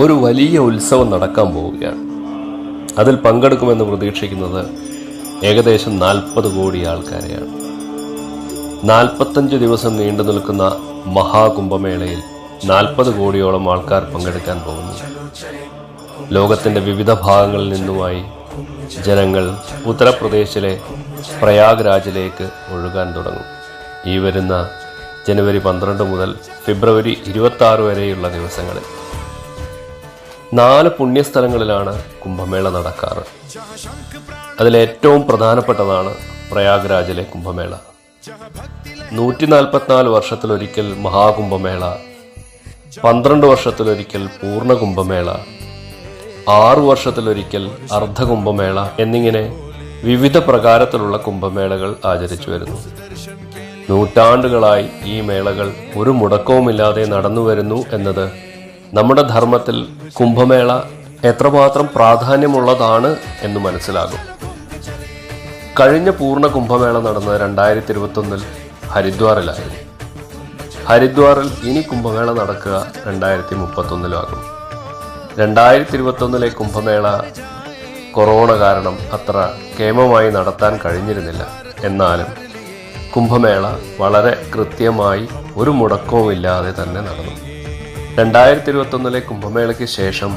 ഒരു വലിയ ഉത്സവം നടക്കാൻ പോവുകയാണ്. അതിൽ പങ്കെടുക്കുമെന്ന് പ്രതീക്ഷിക്കുന്നത് ഏകദേശം 40 കോടി ആൾക്കാരെയാണ്. 45 ദിവസം നീണ്ടു നിൽക്കുന്ന മഹാകുംഭമേളയിൽ 40 കോടിയോളം ആൾക്കാർ പങ്കെടുക്കാൻ പോകുന്നു. ലോകത്തിൻ്റെ വിവിധ ഭാഗങ്ങളിൽ നിന്നുമായി ജനങ്ങൾ ഉത്തർപ്രദേശിലെ പ്രയാഗ്രാജിലേക്ക് ഒഴുകാൻ തുടങ്ങും. ഈ വരുന്ന ജനുവരി 12 മുതൽ ഫെബ്രുവരി 26 വരെയുള്ള ദിവസങ്ങളിൽ 4 പുണ്യസ്ഥലങ്ങളിലാണ് കുംഭമേള നടക്കാറ്. അതിലേറ്റവും പ്രധാനപ്പെട്ടതാണ് പ്രയാഗ്രാജിലെ കുംഭമേള. 144 വർഷത്തിലൊരിക്കൽ മഹാകുംഭമേള, 12 വർഷത്തിലൊരിക്കൽ പൂർണ്ണ കുംഭമേള, 6 വർഷത്തിലൊരിക്കൽ അർദ്ധകുംഭമേള എന്നിങ്ങനെ വിവിധ പ്രകാരത്തിലുള്ള കുംഭമേളകൾ ആചരിച്ചു വരുന്നു. നൂറ്റാണ്ടുകളായി ഈ മേളകൾ ഒരു മുടക്കവുമില്ലാതെ നടന്നു വരുന്നു എന്നത് നമ്മുടെ ധർമ്മത്തിൽ കുംഭമേള എത്രമാത്രം പ്രാധാന്യമുള്ളതാണ് എന്ന് മനസ്സിലാകും. കഴിഞ്ഞ പൂർണ്ണ കുംഭമേള നടന്നത് 2021 ഹരിദ്വാറിലായിരുന്നു. ഹരിദ്വാറിൽ ഇനി കുംഭമേള നടക്കുക 2031 2021 കുംഭമേള കൊറോണ കാരണം അത്ര കേമമായി നടത്താൻ കഴിഞ്ഞിരുന്നില്ല. എന്നാലും കുംഭമേള വളരെ കൃത്യമായി ഒരു മുടക്കവുമില്ലാതെ തന്നെ നടന്നു. 2021 കുംഭമേളയ്ക്ക് ശേഷം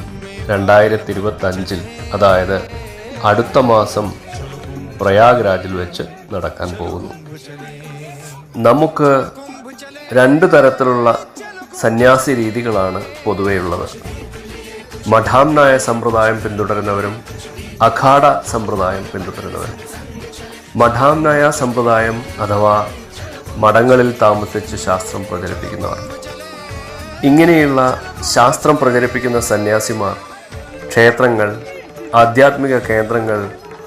2025 അതായത് അടുത്ത മാസം പ്രയാഗ്രാജിൽ വെച്ച് നടക്കാൻ പോകുന്നു. നമുക്ക് 2 തരത്തിലുള്ള സന്യാസി രീതികളാണ് പൊതുവെയുള്ളത്. മഠാംനായ സമ്പ്രദായം പിന്തുടരുന്നവരും അഖാഡ സമ്പ്രദായം പിന്തുടരുന്നവരും. മഠാംനായ സമ്പ്രദായം അഥവാ മഠങ്ങളിൽ താമസിച്ച് ശാസ്ത്രം പ്രചരിപ്പിക്കുന്നവർ. ഇങ്ങനെയുള്ള ശാസ്ത്രം പ്രചരിപ്പിക്കുന്ന സന്യാസിമാർ ക്ഷേത്രങ്ങൾ, ആധ്യാത്മിക കേന്ദ്രങ്ങൾ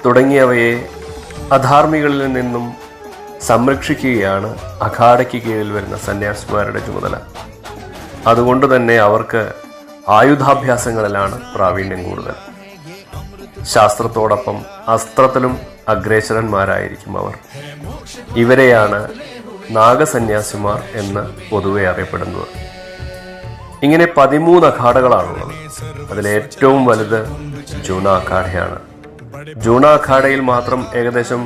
തുടങ്ങിയവയെ അധാർമികളിൽ നിന്നും സംരക്ഷിക്കുകയാണ് അഖാഡയ്ക്ക് കീഴിൽ വരുന്ന സന്യാസിമാരുടെ ചുമതല. അതുകൊണ്ട് തന്നെ അവർക്ക് ആയുധാഭ്യാസങ്ങളിലാണ് പ്രാവീണ്യം കൂടുതൽ. ശാസ്ത്രത്തോടൊപ്പം അസ്ത്രത്തിലും അഗ്രേസരന്മാരായിരിക്കും അവർ. ഇവരെയാണ് നാഗസന്യാസിമാർ എന്ന് പൊതുവെ അറിയപ്പെടുന്നത്. ഇങ്ങനെ 13 അഖാഡകളാണുള്ളത്. അതിലേറ്റവും വലുത് ജൂണ അഖാഡയാണ്. ജൂണ അഖാഡയിൽ മാത്രം ഏകദേശം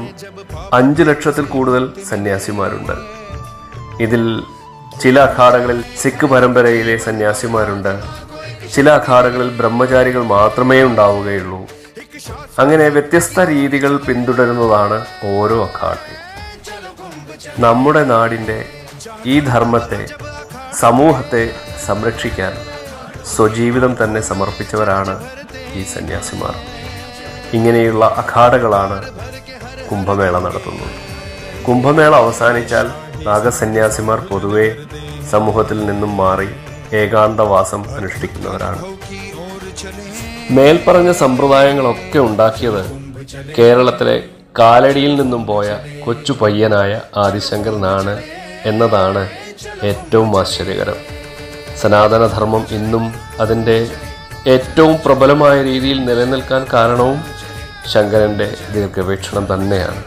5 ലക്ഷത്തിൽ കൂടുതൽ സന്യാസിമാരുണ്ട്. ഇതിൽ ചില അഖാഡകളിൽ സിഖ് പരമ്പരയിലെ സന്യാസിമാരുണ്ട്, ചില അഖാഡകളിൽ ബ്രഹ്മചാരികൾ മാത്രമേ ഉണ്ടാവുകയുള്ളൂ. അങ്ങനെ വ്യത്യസ്ത രീതികൾ പിന്തുടരുന്നതാണ് ഓരോ അഖാഡയും. നമ്മുടെ നാടിൻ്റെ ഈ ധർമ്മത്തെ, സമൂഹത്തെ സംരക്ഷിക്കാൻ സ്വജീവിതം തന്നെ സമർപ്പിച്ചവരാണ് ഈ സന്യാസിമാർ. ഇങ്ങനെയുള്ള അഖാഡകളാണ് കുംഭമേള നടത്തുന്നത്. കുംഭമേള അവസാനിച്ചാൽ നാഗസന്യാസിമാർ പൊതുവെ സമൂഹത്തിൽ നിന്നും മാറി ഏകാന്തവാസം അനുഷ്ഠിക്കുന്നവരാണ്. മേൽപ്പറഞ്ഞ സമ്പ്രദായങ്ങളൊക്കെ ഉണ്ടാക്കിയത് കേരളത്തിലെ കാലടിയിൽ നിന്നും പോയ കൊച്ചു പയ്യനായ ആദിശങ്കരനാണ് എന്നതാണ് ഏറ്റവും ആശ്ചര്യകരം. സനാതനധർമ്മം ഇന്നും അതിൻ്റെ ഏറ്റവും പ്രബലമായ രീതിയിൽ നിലനിൽക്കാൻ കാരണവും ശങ്കരൻ്റെ ദീർഘവീക്ഷണം തന്നെയാണ്.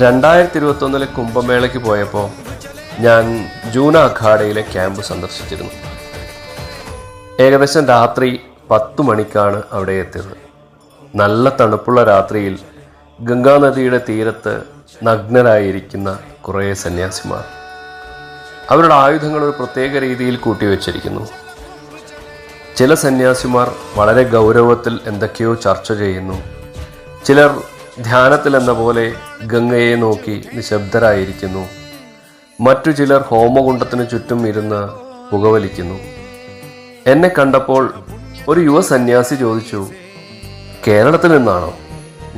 2021 കുംഭമേളയ്ക്ക് പോയപ്പോൾ ഞാൻ ജൂന അഖാഡയിലെ ക്യാമ്പ് സന്ദർശിച്ചിരുന്നു. ഏകദേശം രാത്രി 10 മണിക്കാണ് അവിടെ എത്തിയത്. നല്ല തണുപ്പുള്ള രാത്രിയിൽ ഗംഗാനദിയുടെ തീരത്ത് നഗ്നരായിരിക്കുന്ന കുറേ സന്യാസിമാർ. അവരുടെ ആയുധങ്ങൾ ഒരു പ്രത്യേക രീതിയിൽ കൂട്ടിവെച്ചിരിക്കുന്നു. ചില സന്യാസിമാർ വളരെ ഗൗരവത്തിൽ എന്തൊക്കെയോ ചർച്ച ചെയ്യുന്നു. ചിലർ ധ്യാനത്തിലെന്ന പോലെ ഗംഗയെ നോക്കി നിശബ്ദരായിരിക്കുന്നു. മറ്റു ചിലർ ഹോമകുണ്ഡത്തിന് ചുറ്റും ഇരുന്ന് പുകവലിക്കുന്നു. എന്നെ കണ്ടപ്പോൾ ഒരു യുവ സന്യാസി ചോദിച്ചു, കേരളത്തിൽ നിന്നാണോ?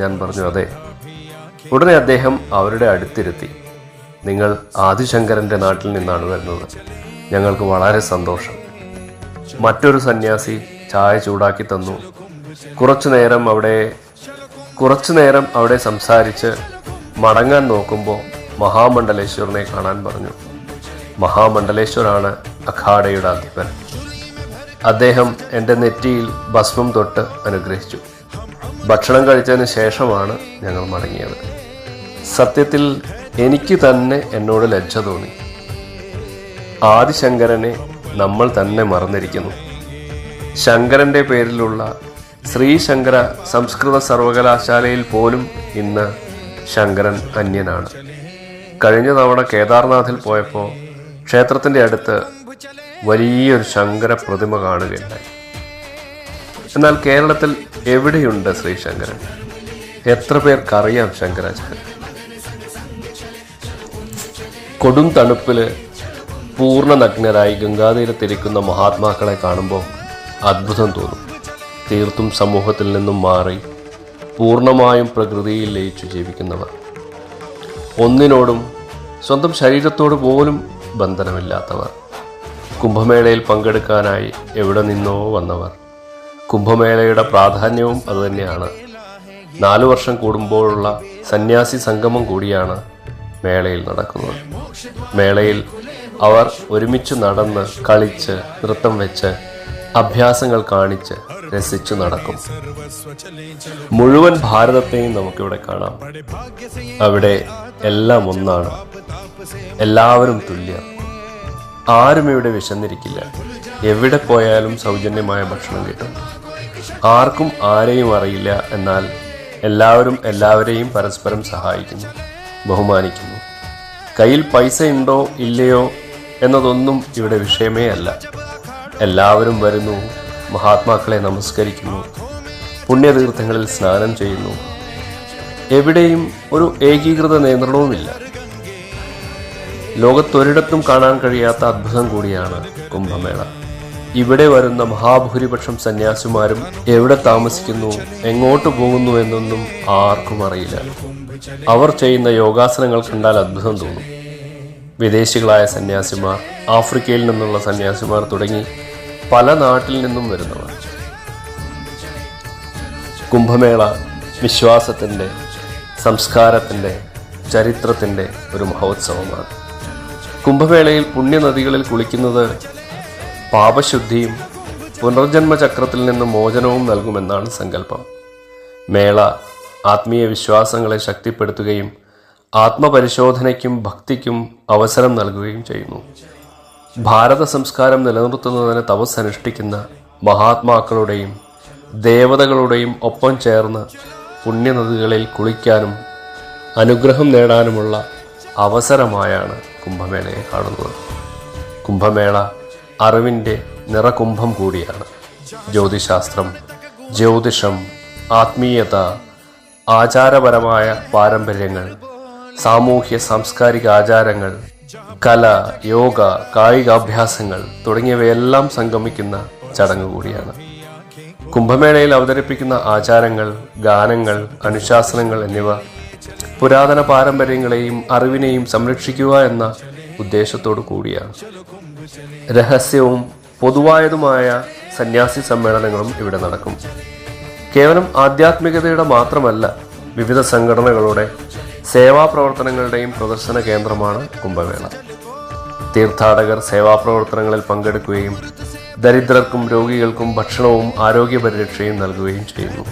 ഞാൻ പറഞ്ഞു അതെ. ഉടനെ അദ്ദേഹം അവരുടെ അടുത്തിരുത്തി, നിങ്ങൾ ആദിശങ്കരൻ്റെ നാട്ടിൽ നിന്നാണ് വരുന്നത്, ഞങ്ങൾക്ക് വളരെ സന്തോഷം. മറ്റൊരു സന്യാസി ചായ ചൂടാക്കി തന്നു. കുറച്ചു നേരം അവിടെ സംസാരിച്ച് മടങ്ങാൻ നോക്കുമ്പോൾ മഹാമണ്ഡലേശ്വരനെ കാണാൻ പറഞ്ഞു. മഹാമണ്ഡലേശ്വരാണ് അഖാഡയുടെ അധിപൻ. അദ്ദേഹം എൻ്റെ നെറ്റിയിൽ ഭസ്മം തൊട്ട് അനുഗ്രഹിച്ചു. ഭക്ഷണം കഴിച്ചതിന് ശേഷമാണ് ഞങ്ങൾ മടങ്ങിയത്. സത്യത്തിൽ എനിക്ക് തന്നെ എന്നോട് ലജ്ജ തോന്നി. ആദിശങ്കരനെ നമ്മൾ തന്നെ മറന്നിരിക്കുന്നു. ശങ്കരൻ്റെ പേരിലുള്ള ശ്രീശങ്കര സംസ്കൃത സർവകലാശാലയിൽ പോലും ഇന്ന് ശങ്കരൻ അന്യനാണ്. കഴിഞ്ഞ തവണ കേദാർനാഥിൽ പോയപ്പോൾ ക്ഷേത്രത്തിൻ്റെ അടുത്ത് വലിയൊരു ശങ്കര പ്രതിമ കാണുകയുണ്ടായി. എന്നാൽ കേരളത്തിൽ എവിടെയുണ്ട് ശ്രീശങ്കരൻ? എത്ര പേർക്കറിയാം ശങ്കരാചാര്യൻ? കൊടും തണുപ്പിൽ പൂർണ്ണ നഗ്നരായി ഗംഗാതീരത്തിരിക്കുന്ന മഹാത്മാക്കളെ കാണുമ്പോൾ അത്ഭുതം തോന്നും. തീർത്തും സമൂഹത്തിൽ നിന്നും മാറി പൂർണ്ണമായും പ്രകൃതിയിൽ ലയിച്ചു ജീവിക്കുന്നവർ, ഒന്നിനോടും സ്വന്തം ശരീരത്തോട് പോലും ബന്ധനമില്ലാത്തവർ, കുംഭമേളയിൽ പങ്കെടുക്കാനായി എവിടെ നിന്നോ വന്നവർ. കുംഭമേളയുടെ പ്രാധാന്യവും അതുതന്നെയാണ്. 4 വർഷം കൂടുമ്പോഴുള്ള സന്യാസി സംഗമം കൂടിയാണ് മേളയിൽ നടക്കുന്നത്. മേളയിൽ അവർ ഒരുമിച്ച് നടന്ന്, കളിച്ച്, നൃത്തം വെച്ച്, അഭ്യാസങ്ങൾ കാണിച്ച്, രസിച്ചു നടക്കും. മുഴുവൻ ഭാരതത്തെയും നമുക്കിവിടെ കാണാം. അവിടെ എല്ലാം ഒന്നാണ്. എല്ലാവരും തുല്യർ. ആരും ഇവിടെ വിശന്നിരിക്കില്ല. എവിടെ പോയാലും സൗജന്യമായ ഭക്ഷണം കിട്ടും. ആർക്കും ആരെയും അറിയില്ല. എന്നാൽ എല്ലാവരും എല്ലാവരെയും പരസ്പരം സഹായിക്കുന്നു, ബഹുമാനിക്കുന്നു. കയ്യിൽ പൈസ ഉണ്ടോ ഇല്ലയോ എന്നതൊന്നും ഇവിടെ വിഷയമേ അല്ല. എല്ലാവരും വരുന്നു, മഹാത്മാക്കളെ നമസ്കരിക്കുന്നു, പുണ്യതീർത്ഥങ്ങളിൽ സ്നാനം ചെയ്യുന്നു. എവിടെയും ഒരു ഏകീകൃത നിയന്ത്രണവുമില്ല. ലോകത്തൊരിടത്തും കാണാൻ കഴിയാത്ത അത്ഭുതം കൂടിയാണ് കുംഭമേള. ഇവിടെ വരുന്ന മഹാഭൂരിപക്ഷം സന്യാസിമാരും എവിടെ താമസിക്കുന്നു, എങ്ങോട്ട് പോകുന്നു എന്നൊന്നും ആർക്കും അറിയില്ല. അവർ ചെയ്യുന്ന യോഗാസനങ്ങൾ കണ്ടാൽ അത്ഭുതം തോന്നും. വിദേശികളായ സന്യാസിമാർ, ആഫ്രിക്കയിൽ നിന്നുള്ള സന്യാസിമാർ തുടങ്ങി പല നാട്ടിൽ നിന്നും വരുന്നവർ. കുംഭമേള വിശ്വാസത്തിൻ്റെ, സംസ്കാരത്തിൻ്റെ, ചരിത്രത്തിൻ്റെ ഒരു മഹോത്സവമാണ്. കുംഭമേളയിൽ പുണ്യനദികളിൽ കുളിക്കുന്നത് പാപശുദ്ധിയും പുനർജന്മചക്രത്തിൽ നിന്ന് മോചനവും നൽകുമെന്നാണ് സങ്കല്പം. മേള ആത്മീയ വിശ്വാസങ്ങളെ ശക്തിപ്പെടുത്തുകയും ആത്മപരിശോധനയ്ക്കും ഭക്തിക്കും അവസരം നൽകുകയും ചെയ്യുന്നു. ഭാരത സംസ്കാരം നിലനിർത്തുന്നതിന് തപസ് അനുഷ്ഠിക്കുന്ന മഹാത്മാക്കളുടെയും ദേവതകളുടെയും ഒപ്പം ചേർന്ന് പുണ്യനദികളിൽ കുളിക്കാനും അനുഗ്രഹം നേടാനുമുള്ള അവസരമായാണ് കുംഭമേളയെ കാണുന്നത്. കുംഭമേള അറിവിൻ്റെ നിറകുംഭം കൂടിയാണ്. ജ്യോതിശാസ്ത്രം, ജ്യോതിഷം, ആത്മീയത, ആചാരപരമായ പാരമ്പര്യങ്ങൾ, സാമൂഹ്യ സാംസ്കാരിക ആചാരങ്ങൾ, കല, യോഗ, കായികാഭ്യാസങ്ങൾ തുടങ്ങിയവയെല്ലാം സംഗമിക്കുന്ന ചടങ്ങ് കൂടിയാണ്. കുംഭമേളയിൽ അവതരിപ്പിക്കുന്ന ആചാരങ്ങൾ, ഗാനങ്ങൾ, അനുശാസനങ്ങൾ എന്നിവ പുരാതന പാരമ്പര്യങ്ങളെയും അറിവിനെയും സംരക്ഷിക്കുക എന്ന ഉദ്ദേശത്തോടു കൂടിയാണ്. രഹസ്യവും പൊതുവായതുമായ സന്യാസി സമ്മേളനങ്ങളും ഇവിടെ നടക്കും. കേവലം ആധ്യാത്മികതയുടെ മാത്രമല്ല, വിവിധ സംഘടനകളുടെ സേവാപ്രവർത്തനങ്ങളുടെയും പ്രദർശന കേന്ദ്രമാണ് കുംഭമേള. തീർത്ഥാടകർ സേവാപ്രവർത്തനങ്ങളിൽ പങ്കെടുക്കുകയും ദരിദ്രർക്കും രോഗികൾക്കും ഭക്ഷണവും ആരോഗ്യ പരിരക്ഷയും നൽകുകയും ചെയ്യുന്നു.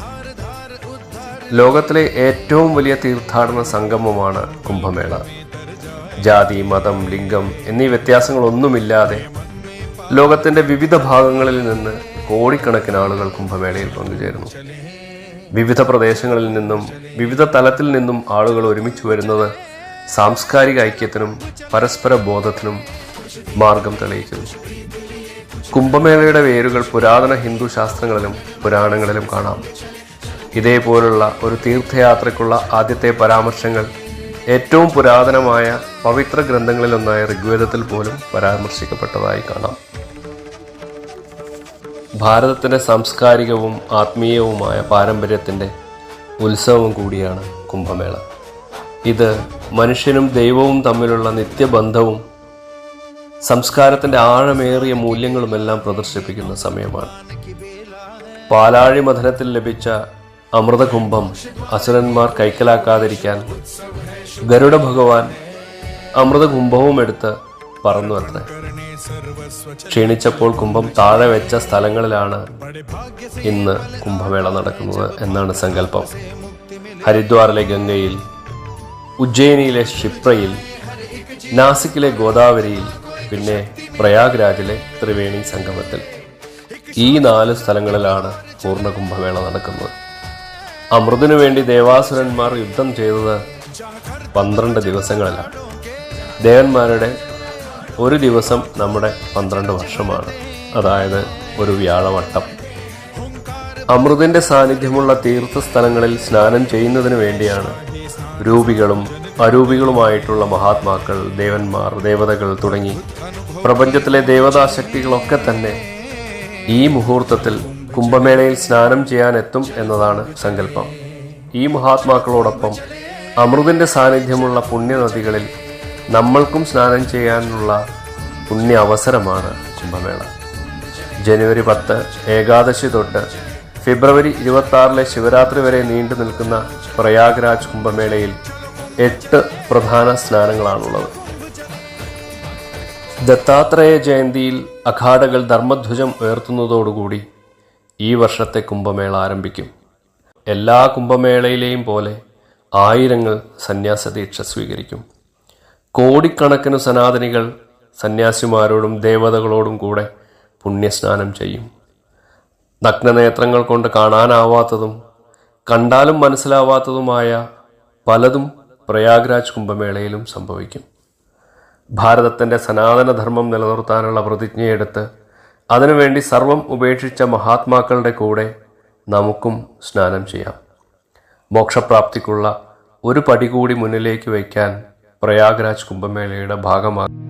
ലോകത്തിലെ ഏറ്റവും വലിയ തീർത്ഥാടന സംഗമമാണ് കുംഭമേള. ജാതി, മതം, ലിംഗം എന്നീ വ്യത്യാസങ്ങളൊന്നുമില്ലാതെ ലോകത്തിൻ്റെ വിവിധ ഭാഗങ്ങളിൽ നിന്ന് കോടിക്കണക്കിന് ആളുകൾ കുംഭമേളയിൽ പങ്കുചേരുന്നു. വിവിധ പ്രദേശങ്ങളിൽ നിന്നും വിവിധ തലത്തിൽ നിന്നും ആളുകൾ ഒരുമിച്ച് വരുന്നത് സാംസ്കാരിക ഐക്യത്തിനും പരസ്പര ബോധത്തിനും മാർഗം തെളിയിക്കുന്നു. കുംഭമേളയുടെ വേരുകൾ പുരാതന ഹിന്ദു ശാസ്ത്രങ്ങളിലും പുരാണങ്ങളിലും കാണാം. ഇതേപോലുള്ള ഒരു തീർത്ഥയാത്രയ്ക്കുള്ള ആദ്യത്തെ പരാമർശങ്ങൾ ഏറ്റവും പുരാതനമായ പവിത്ര ഗ്രന്ഥങ്ങളിലൊന്നായ ഋഗ്വേദത്തിൽ പോലും പരാമർശിക്കപ്പെട്ടതായി കാണാം. ഭാരതത്തിൻ്റെ സാംസ്കാരികവും ആത്മീയവുമായ പാരമ്പര്യത്തിൻ്റെ ഉത്സവം കൂടിയാണ് കുംഭമേള. ഇത് മനുഷ്യനും ദൈവവും തമ്മിലുള്ള നിത്യബന്ധവും സംസ്കാരത്തിൻ്റെ ആഴമേറിയ മൂല്യങ്ങളുമെല്ലാം പ്രദർശിപ്പിക്കുന്ന സമയമാണ്. പാലാഴി മഥനത്തിൽ ലഭിച്ച അമൃതകുംഭം അസുരന്മാർ കൈക്കലാക്കാതിരിക്കാൻ ഗരുഡ ഭഗവാൻ അമൃതകുംഭവും എടുത്ത് പറന്നു അത്രേ. ക്ഷീണിച്ചപ്പോൾ കുംഭം താഴെ വെച്ച സ്ഥലങ്ങളിലാണ് ഇന്ന് കുംഭമേള നടക്കുന്നത് എന്നാണ് സങ്കല്പം. ഹരിദ്വാറിലെ ഗംഗയിൽ, ഉജ്ജയിനിയിലെ ക്ഷിപ്രയിൽ, നാസിക്കിലെ ഗോദാവരിയിൽ, പിന്നെ പ്രയാഗ്രാജിലെ ത്രിവേണി സംഗമത്തിൽ. ഈ 4 സ്ഥലങ്ങളിലാണ് പൂർണ്ണ കുംഭമേള നടക്കുന്നത്. അമൃതിനു വേണ്ടി ദേവാസുരന്മാർ യുദ്ധം ചെയ്തത് 12 ദിവസങ്ങളിലാണ്. ദേവന്മാരുടെ ഒരു ദിവസം നമ്മുടെ 12 വർഷമാണ്, അതായത് ഒരു വ്യാഴവട്ടം. അമൃതിന്റെ സാന്നിധ്യമുള്ള തീർത്ഥസ്ഥലങ്ങളിൽ സ്നാനം ചെയ്യുന്നതിന് വേണ്ടിയാണ് രൂപികളും അരൂപികളുമായിട്ടുള്ള മഹാത്മാക്കൾ, ദേവന്മാർ, ദേവതകൾ തുടങ്ങി പ്രപഞ്ചത്തിലെ ദേവതാശക്തികളൊക്കെ തന്നെ ഈ മുഹൂർത്തത്തിൽ കുംഭമേളയിൽ സ്നാനം ചെയ്യാനെത്തും എന്നതാണ് സങ്കല്പം. ഈ മഹാത്മാക്കളോടൊപ്പം അമൃതിന്റെ സാന്നിധ്യമുള്ള പുണ്യനദികളിൽ നമ്മൾക്കും സ്നാനം ചെയ്യാനുള്ള പുണ്യ അവസരമാണ് കുംഭമേള. ജനുവരി 10 ഏകാദശി തൊട്ട് ഫെബ്രുവരി 26 ശിവരാത്രി വരെ നീണ്ടു നിൽക്കുന്ന പ്രയാഗ്രാജ് കുംഭമേളയിൽ 8 പ്രധാന സ്നാനങ്ങളാണുള്ളത്. ദത്താത്രേയ ജയന്തിയിൽ അഖാഡകൾ ധർമ്മധ്വജം ഉയർത്തുന്നതോടുകൂടി ഈ വർഷത്തെ കുംഭമേള ആരംഭിക്കും. എല്ലാ കുംഭമേളയിലെയും പോലെ ആയിരങ്ങൾ സന്യാസദീക്ഷ സ്വീകരിക്കും. കോടിക്കണക്കിന് സനാതനികൾ സന്യാസിമാരോടും ദേവതകളോടും കൂടെ പുണ്യസ്നാനം ചെയ്യും. നഗ്നനേത്രങ്ങൾ കൊണ്ട് കാണാനാവാത്തതും കണ്ടാലും മനസ്സിലാവാത്തതുമായ പലതും പ്രയാഗ്രാജ് കുംഭമേളയിലും സംഭവിക്കും. ഭാരതത്തിൻ്റെ സനാതനധർമ്മം നിലനിർത്താനുള്ള പ്രതിജ്ഞയെടുത്ത് അതിനുവേണ്ടി സർവം ഉപേക്ഷിച്ച മഹാത്മാക്കളുടെ കൂടെ നമുക്കും സ്നാനം ചെയ്യാം. മോക്ഷപ്രാപ്തിക്കുള്ള ഒരു പടി കൂടി മുന്നിലേക്ക് വയ്ക്കാൻ പ്രയാഗ്രാജ് കുംഭമേളയുടെ ഭാഗമാകും.